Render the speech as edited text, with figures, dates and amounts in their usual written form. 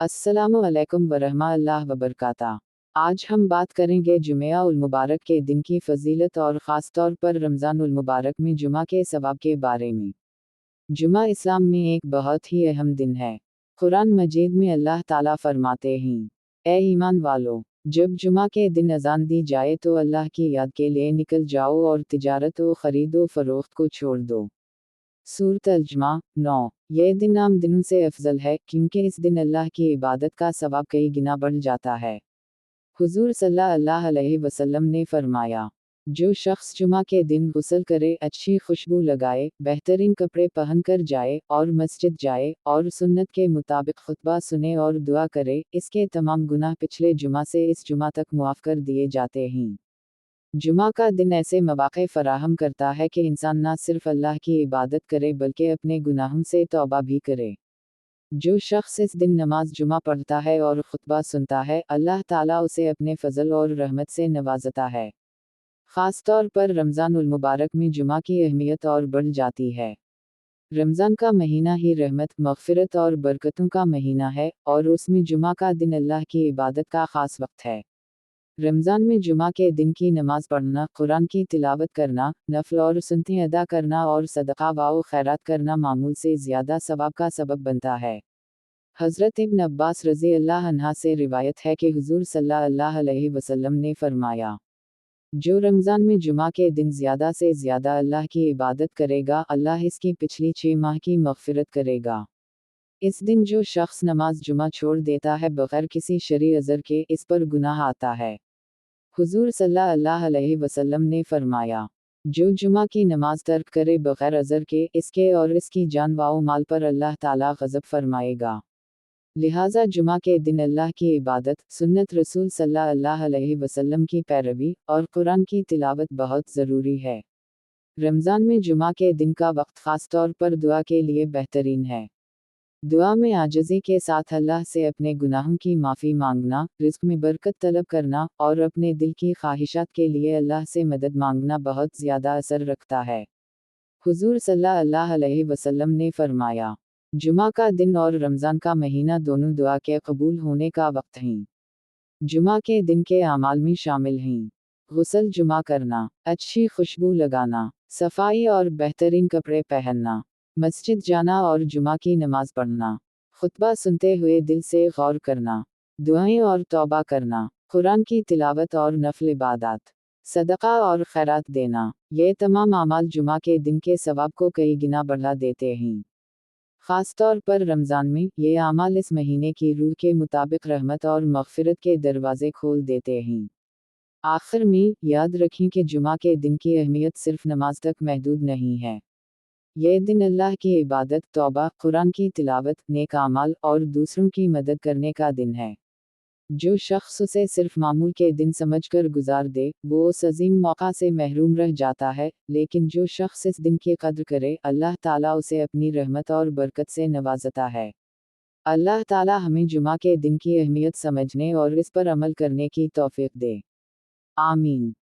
अस्सलामु अलैकुम वरहमतुल्लाहि वबरकातुहू। आज हम बात करेंगे जुमे उल मुबारक के दिन की फजीलत और ख़ास तौर पर रमज़ान उल मुबारक में जुमा के सवाब के बारे में। जुमा इस्लाम में एक बहुत ही अहम दिन है। कुरान मजीद में अल्लाह ताला फरमाते हैं, ए ईमान वालो, जब जुमा के दिन अजान दी जाए तो अल्लाह की याद के लिए निकल जाओ और तिजारत व ख़रीदो फरोख्त को छोड़ दो। सूरत अल-जुमा 9। यह दिन आम दिनों से अफजल है क्योंकि इस दिन अल्लाह की इबादत का सवाब कई गुना बढ़ जाता है। हुजूर सल्लल्लाहु अलैहि वसल्लम ने फरमाया, जो शख्स जुमा के दिन गुस्ल करे, अच्छी खुशबू लगाए, बेहतरीन कपड़े पहनकर जाए और मस्जिद जाए और सुन्नत के मुताबिक खुतबा सुने और दुआ करे, इसके तमाम गुनाह पिछले जुमा से इस जुमा तक मुआफ़ कर दिए जाते हैं। जुमा का दिन ऐसे मौक़े फ़राहम करता है कि इंसान ना सिर्फ अल्लाह की इबादत करे बल्कि अपने गुनाहों से तौबा भी करे। जो शख्स इस दिन नमाज जुमा पढ़ता है और खुतबा सुनता है, अल्लाह ताला उसे अपने फजल और रहमत से नवाजता है। ख़ास तौर पर रमज़ान उल मुबारक में जुमा की अहमियत और बढ़ जाती है। रमज़ान का महीना ही रहमत, मग़फ़िरत और बरकतों का महीना है और उसमें जुमा का दिन अल्लाह की इबादत का ख़ास वक्त है। रमज़ान में जुमा के दिन की नमाज पढ़ना, कुरान की तिलावत करना, नफ़ल और सुन्नतें अदा करना और सदक़ा व खैरात करना मामूल से ज़्यादा सवाब का सबब बनता है। हज़रत इब्न अब्बास रज़ी अल्लाह अन्हा से रिवायत है कि हुज़ूर सल्लल्लाहु अलैहि वसल्लम ने फरमाया, जो रमज़ान में जुमा के दिन ज़्यादा से ज़्यादा अल्लाह की इबादत करेगा, अल्लाह इसकी पिछली 6 माह की मग़फ़िरत करेगा। इस दिन जो शख्स नमाज जुमा छोड़ देता है बग़ैर किसी शरई अज़र के, इस पर गुनाह आता है। हुज़ूर सल्लल्लाहु अलैहि वसल्लम ने फरमाया, जो जुमा की नमाज तर्क करे बग़ैर अज़र के, इसके और इसकी जान व माल पर अल्लाह ताला ग़ज़ब फरमाएगा। लिहाजा जुमा के दिन अल्लाह की इबादत, सुन्नत रसूल सल्लल्लाहु अलैहि वसल्लम की पैरवी और कुरान की तिलावत बहुत ज़रूरी है। रमज़ान में जुमा के दिन का वक्त ख़ास तौर पर दुआ के लिए बेहतरीन है। दुआ में आजिज़ी के साथ अल्लाह से अपने गुनाहों की माफ़ी मांगना, रिज़्क़ में बरकत तलब करना और अपने दिल की ख्वाहिशात के लिए अल्लाह से मदद मांगना बहुत ज़्यादा असर रखता है। हुज़ूर सल्लल्लाहु अलैहि वसल्लम ने फरमाया, जुमा का दिन और रमज़ान का महीना दोनों दुआ के कबूल होने का वक्त हैं। जुमा के दिन के अमाल में शामिल हैं गुस्ल जुमा करना, अच्छी खुशबू लगाना, सफाई और बेहतरीन कपड़े पहनना, मस्जिद जाना और जुमा की नमाज पढ़ना, खुतबा सुनते हुए दिल से गौर करना, दुआएं और तौबा करना, कुरान की तिलावत और नफल इबादत, सदका और खैरात देना, ये तमाम अमाल जुमा के दिन के सवाब को कई गुना बढ़ा देते हैं। ख़ास तौर पर रमज़ान में ये अमाल इस महीने की रूह के मुताबिक रहमत और मग़फ़िरत के दरवाज़े खोल देते हैं। आखिर में, याद रखें कि जुमा के दिन की अहमियत सिर्फ नमाज तक महदूद नहीं है। यह दिन अल्लाह की इबादत, तौबा, कुरान की तिलावत, नेक अमाल और दूसरों की मदद करने का दिन है। जो शख्स उसे सिर्फ मामूल के दिन समझकर गुजार दे, वो उस अजीम मौका से महरूम रह जाता है, लेकिन जो शख्स इस दिन की कद्र करे, अल्लाह ताला उसे अपनी रहमत और बरकत से नवाजता है। अल्लाह ताला हमें जुमा के दिन की अहमियत समझने और इस पर अमल करने की तौफीक दे। आमीन।